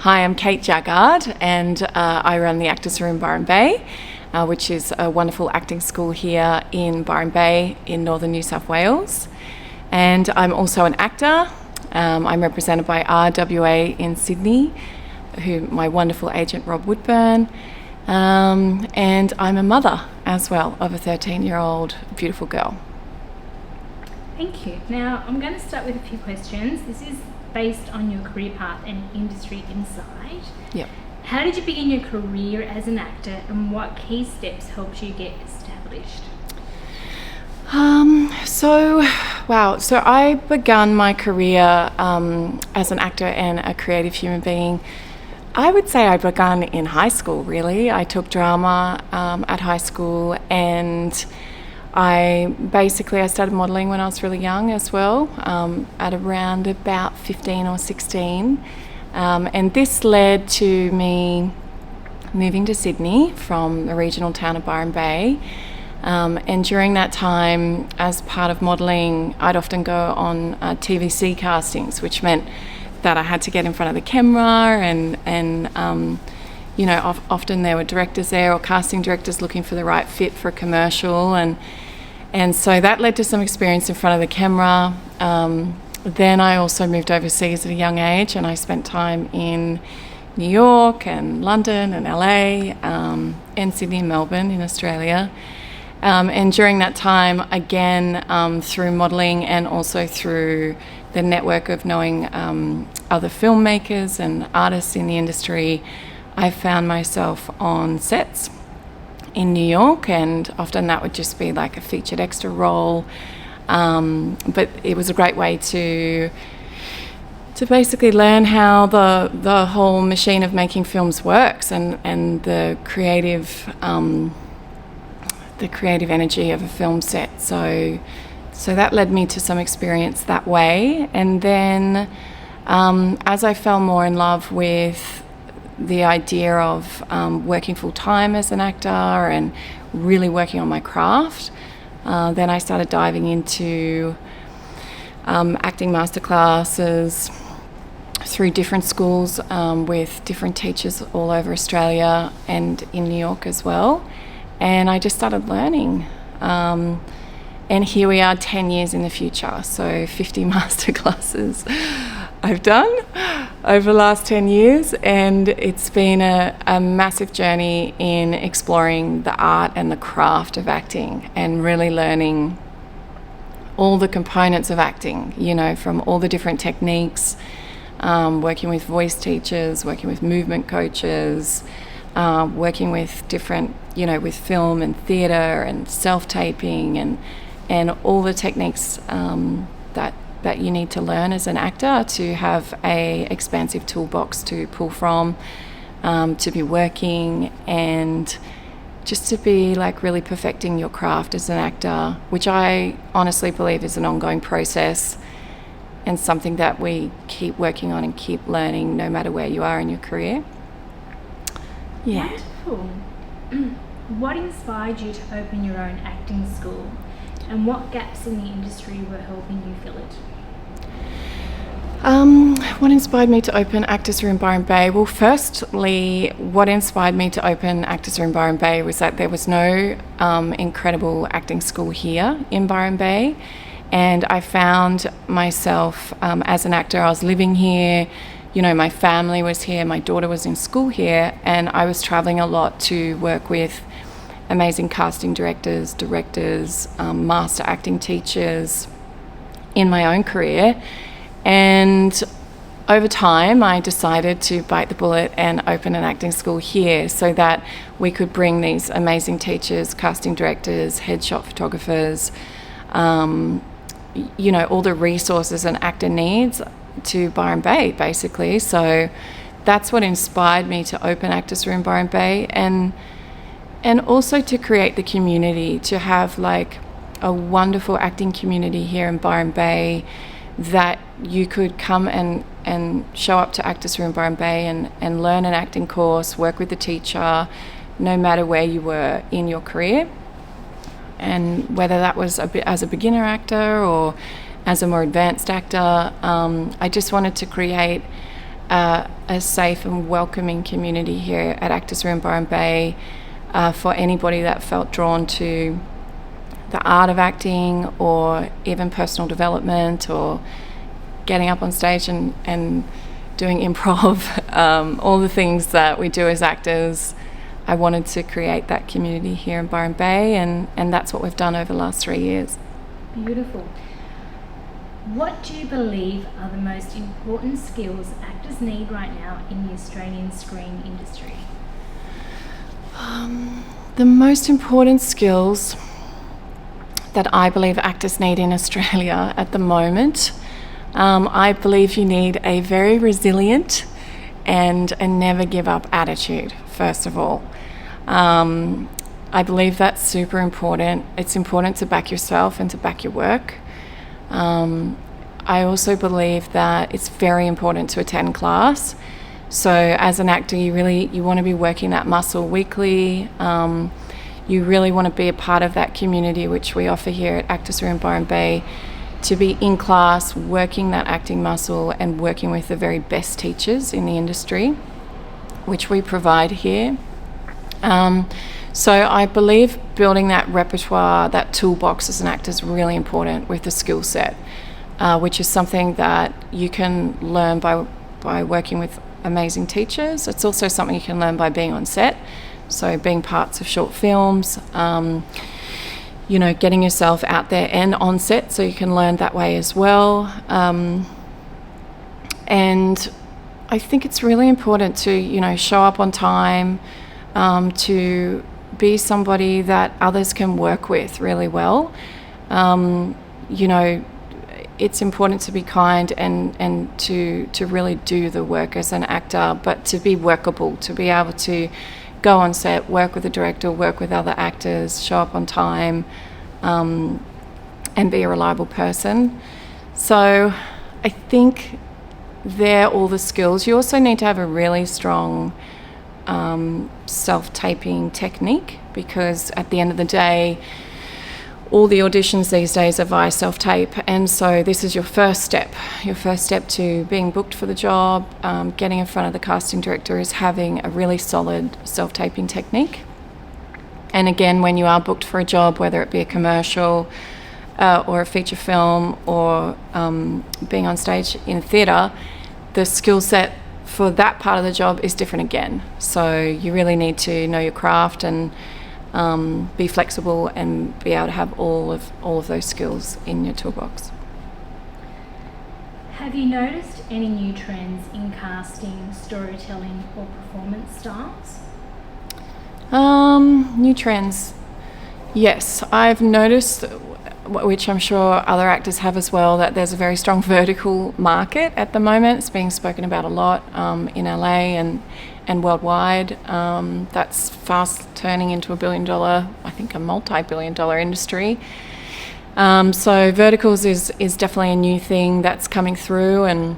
Hi, I'm Kate Jaggard, and I run the Actors Room Byron Bay, which is a wonderful acting school here in Byron Bay in northern New South Wales. And I'm also an actor. I'm represented by RWA in Sydney, my wonderful agent Rob Woodburn. And I'm a mother as well of a 13-year-old beautiful girl. Thank you. Now, I'm going to start with a few questions. This is based on your career path and industry insight. Yep. How did you begin your career as an actor, and what key steps helped you get established? So I began my career as an actor and a creative human being. I would say I began in high school, really. I took drama at high school, and I started modelling when I was really young as well, at around about 15 or 16. And this led to me moving to Sydney from the regional town of Byron Bay. And during that time, as part of modelling, I'd often go on TVC castings, which meant that I had to get in front of the camera and often there were directors there or casting directors looking for the right fit for a commercial, and so that led to some experience in front of the camera. Then I also moved overseas at a young age, and I spent time in New York and London and LA, and Sydney and Melbourne in Australia. And during that time, again, through modelling and also through the network of knowing other filmmakers and artists in the industry, I found myself on sets in New York, and often that would just be like a featured extra role. But it was a great way to basically learn how the whole machine of making films works, and the creative energy of a film set. So that led me to some experience that way. And then as I fell more in love with the idea of working full-time as an actor and really working on my craft, then I started diving into acting masterclasses through different schools with different teachers all over Australia and in New York as well. And I just started learning. And here we are 10 years in the future, so 50 masterclasses I've done over the last 10 years, and it's been a massive journey in exploring the art and the craft of acting and really learning all the components of acting, from all the different techniques, working with voice teachers, working with movement coaches, working with different, with film and theatre and self-taping and all the techniques that you need to learn as an actor to have a expansive toolbox to pull from, to be working, and just to be like really perfecting your craft as an actor, which I honestly believe is an ongoing process and something that we keep working on and keep learning no matter where you are in your career. Yeah. Wonderful. What inspired you to open your own acting school, and what gaps in the industry were helping you fill it? What inspired me to open Actors Room Byron Bay? Well, firstly, what inspired me to open Actors Room Byron Bay was that there was no incredible acting school here in Byron Bay, and I found myself as an actor. I was living here, my family was here, my daughter was in school here, and I was traveling a lot to work with amazing casting directors, master acting teachers in my own career. And over time, I decided to bite the bullet and open an acting school here so that we could bring these amazing teachers, casting directors, headshot photographers, all the resources an actor needs to Byron Bay, basically. So that's what inspired me to open Actors Room Byron Bay, and also to create the community, to have like a wonderful acting community here in Byron Bay that you could come and show up to Actors Room Byron Bay and learn an acting course, work with the teacher, no matter where you were in your career. And whether that was as a beginner actor or as a more advanced actor, I just wanted to create a safe and welcoming community here at Actors Room Byron Bay for anybody that felt drawn to the art of acting, or even personal development, or getting up on stage and doing improv, all the things that we do as actors. I wanted to create that community here in Byron Bay, and that's what we've done over the last 3 years. Beautiful. What do you believe are the most important skills actors need right now in the Australian screen industry? The most important skills that I believe actors need in Australia at the moment, I believe you need a very resilient and a never give up attitude, first of all. I believe that's super important. It's important to back yourself and to back your work. I also believe that it's very important to attend class. So as an actor, you want to be working that muscle weekly. You really want to be a part of that community, which we offer here at Actors Room Byron Bay, to be in class, working that acting muscle and working with the very best teachers in the industry, which we provide here. So I believe building that repertoire, that toolbox as an actor is really important with the skill set, which is something that you can learn by working with amazing teachers. It's also something you can learn by being on set, so being parts of short films, getting yourself out there and on set so you can learn that way as well. And I think it's really important to, show up on time, to be somebody that others can work with really well. It's important to be kind and to really do the work as an actor, but to be workable, to be able to go on set, work with the director, work with other actors, show up on time, and be a reliable person. So I think they're all the skills. You also need to have a really strong self-taping technique, because at the end of the day, all the auditions these days are via self-tape, and so this is your first step to being booked for the job. Getting in front of the casting director is having a really solid self-taping technique. And again, when you are booked for a job, whether it be a commercial or a feature film, or being on stage in theatre, the skill set for that part of the job is different again. So you really need to know your craft and be flexible and be able to have all of those skills in your toolbox. Have you noticed any new trends in casting, storytelling, or performance styles? New trends. Yes, I've noticed, which I'm sure other actors have as well, that there's a very strong vertical market at the moment. It's being spoken about a lot in LA and worldwide. That's fast turning into a multi-billion-dollar industry. So verticals is definitely a new thing that's coming through, and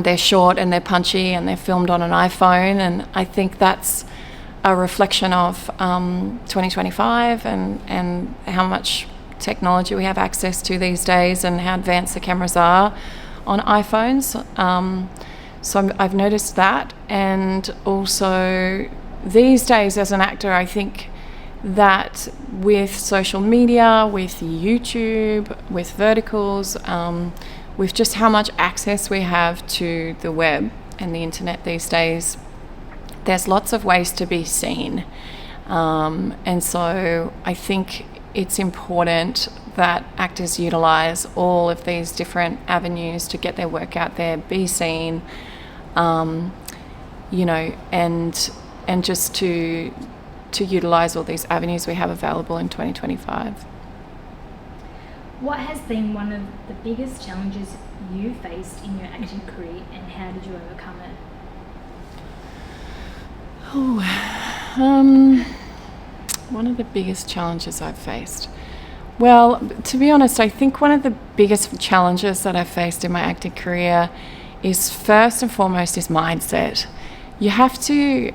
they're short and they're punchy and they're filmed on an iPhone, and I think that's a reflection of 2025 and how much technology we have access to these days, and how advanced the cameras are on iPhones. So I've noticed that. And also these days as an actor, I think that with social media, with YouTube, with verticals, with just how much access we have to the web and the internet these days, there's lots of ways to be seen. And so I think it's important that actors utilize all of these different avenues to get their work out there, be seen, and just to utilize all these avenues we have available in 2025. What has been one of the biggest challenges you faced in your acting career, and how did you overcome it? One of the biggest challenges I've faced. Well, to be honest, I think one of the biggest challenges that I've faced in my acting career is, first and foremost, is mindset. You have to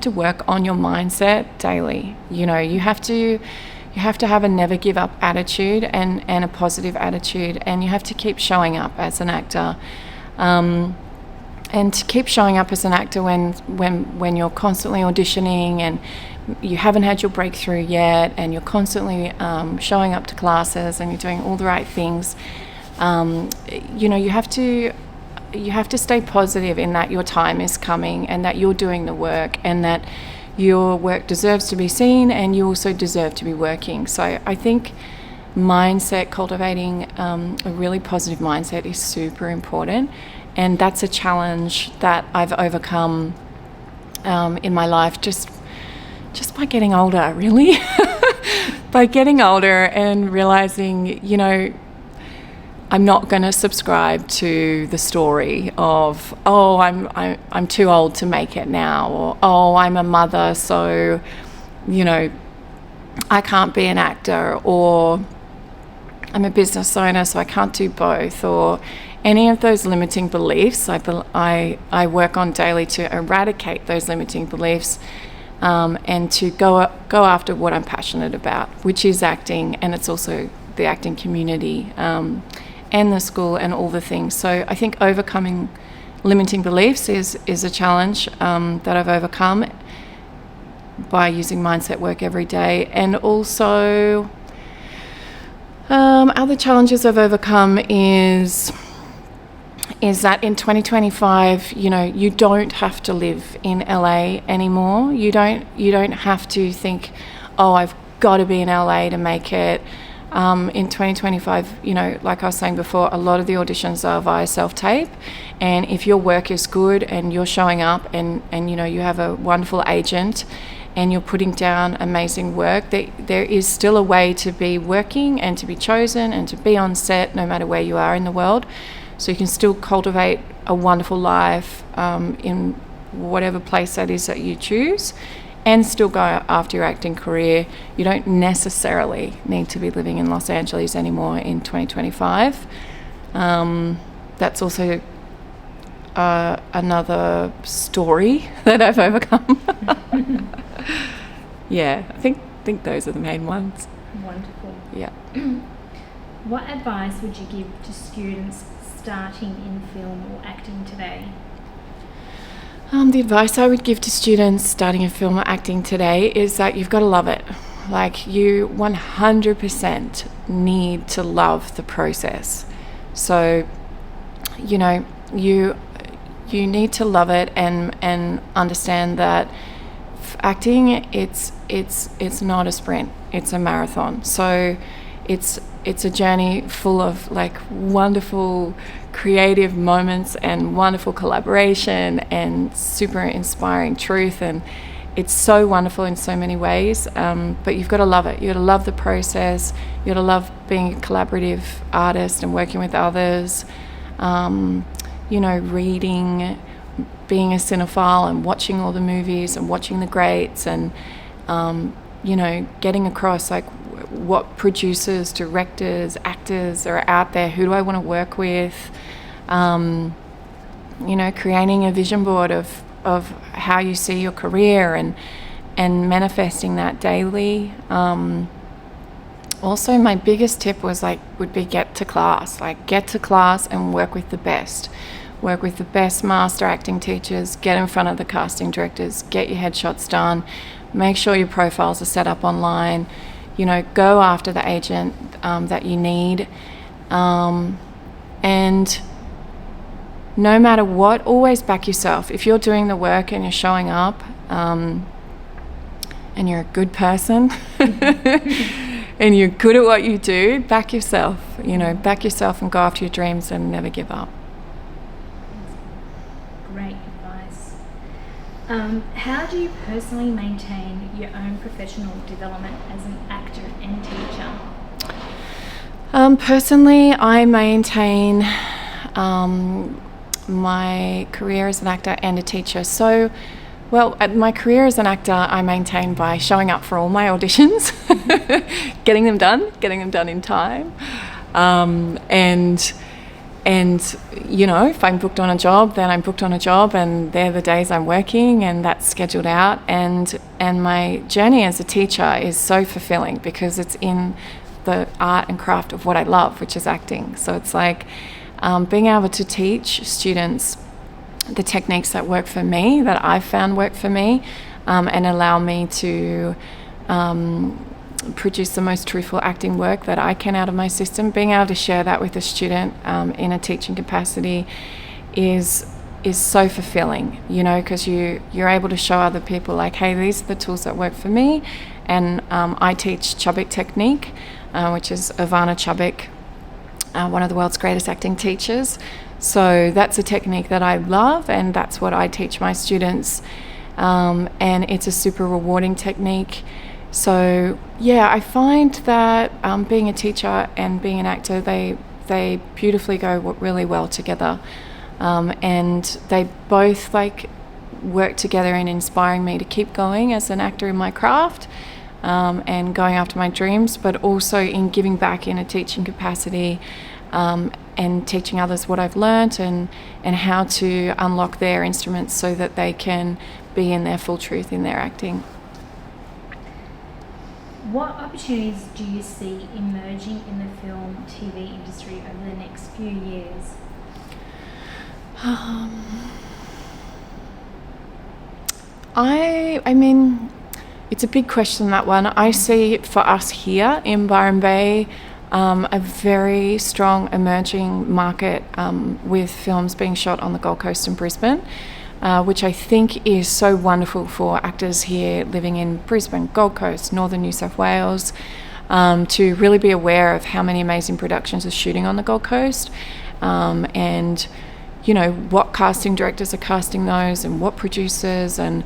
work on your mindset daily. You have to you have to have a never give up attitude and a positive attitude, and you have to keep showing up as an actor. And to keep showing up as an actor when you're constantly auditioning and you haven't had your breakthrough yet, and you're constantly showing up to classes and you're doing all the right things. You have to stay positive in that your time is coming and that you're doing the work and that your work deserves to be seen and you also deserve to be working. So I think cultivating a really positive mindset is super important. And that's a challenge that I've overcome in my life just by getting older, really. By getting older and realizing, I'm not going to subscribe to the story of, I'm too old to make it now, or I'm a mother, so I can't be an actor, or I'm a business owner, so I can't do both, or any of those limiting beliefs. I work on daily to eradicate those limiting beliefs, and to go after what I'm passionate about, which is acting, and it's also the acting community, and the school and all the things. So I think overcoming limiting beliefs is a challenge that I've overcome by using mindset work every day. And also other challenges I've overcome is that in 2025, you don't have to live in LA anymore. You don't have to think, I've got to be in LA to make it. In 2025, like I was saying before, a lot of the auditions are via self-tape, and if your work is good and you're showing up and you have a wonderful agent and you're putting down amazing work, there is still a way to be working and to be chosen and to be on set no matter where you are in the world. So you can still cultivate a wonderful life in whatever place that is that you choose, and still go after your acting career. You don't necessarily need to be living in Los Angeles anymore in 2025. That's also another story that I've overcome. Yeah, I think those are the main ones. Wonderful. Yeah. What advice would you give to students starting in film or acting today? The advice I would give to students starting in film or acting today is that you've got to love it. Like, you 100% need to love the process. So, you need to love it and understand that acting, it's not a sprint, it's a marathon. So it's a journey full of wonderful creative moments and wonderful collaboration and super inspiring truth, and it's so wonderful in so many ways, but you've got to love it. You've got to love the process. You've got to love being a collaborative artist and working with others, reading, being a cinephile and watching all the movies and watching the greats, and getting across what producers, directors, actors are out there. Who do I want to work with? Creating a vision board of how you see your career and manifesting that daily. Also, my biggest tip would be get to class. Get to class and work with the best. Work with the best master acting teachers. Get in front of the casting directors. Get your headshots done. Make sure your profiles are set up online. Go after the agent that you need. And no matter what, always back yourself. If you're doing the work and you're showing up and you're a good person and you're good at what you do, back yourself. Back yourself and go after your dreams and never give up. Great advice. How do you personally maintain your own professional development as an actor and teacher? Personally, I maintain my career as an actor and a teacher. So, my career as an actor I maintain by showing up for all my auditions, getting them done in time, and And, you know, if I'm booked on a job, then I'm booked on a job, and they're the days I'm working, and that's scheduled out. And my journey as a teacher is so fulfilling because it's in the art and craft of what I love, which is acting. So it's like being able to teach students the techniques that work for me, that I've found work for me, and allow me to produce the most truthful acting work that I can out of my system. Being able to share that with a student in a teaching capacity is so fulfilling, you know, because you're able to show other people, like, hey, these are the tools that work for me. And I teach Chubbuck technique, which is Ivana Chubbuck, one of the world's greatest acting teachers. So that's a technique that I love, and that's what I teach my students. And it's a super rewarding technique. So yeah, I find that being a teacher and being an actor, they beautifully go really well together, and they both like work together in inspiring me to keep going as an actor in my craft, and going after my dreams, but also in giving back in a teaching capacity, and teaching others what I've learnt and how to unlock their instruments so that they can be in their full truth in their acting. What opportunities do you see emerging in the film TV industry over the next few years? I mean, it's a big question, that one. I see for us here in Byron Bay a very strong emerging market with films being shot on the Gold Coast and Brisbane, which I think is so wonderful for actors here living in Brisbane, Gold Coast, Northern New South Wales, to really be aware of how many amazing productions are shooting on the Gold Coast, and you know, what casting directors are casting those, and what producers, and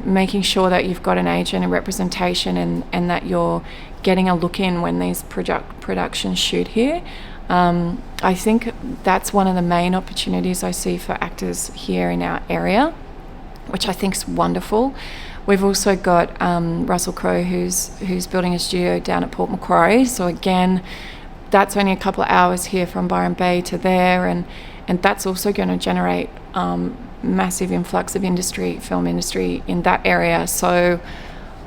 making sure that you've got an agent and representation, and that you're getting a look in when these productions shoot here. I think that's one of the main opportunities I see for actors here in our area, which I think is wonderful. We've also got Russell Crowe, who's building a studio down at Port Macquarie. So again, that's only a couple of hours here from Byron Bay to there, and that's also going to generate massive influx of film industry in that area. So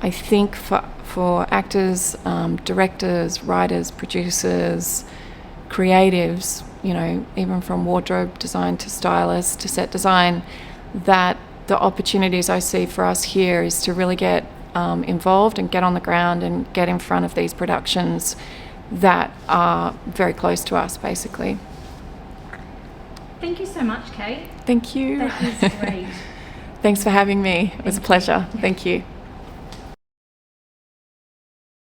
I think for actors, directors, writers, producers, creatives, you know, even from wardrobe design to stylist to set design, that the opportunities I see for us here is to really get involved and get on the ground and get in front of these productions that are very close to us, basically. Thank you so much, Kate. Thank you. That was great. Thanks for having me. It was a pleasure. Thank you.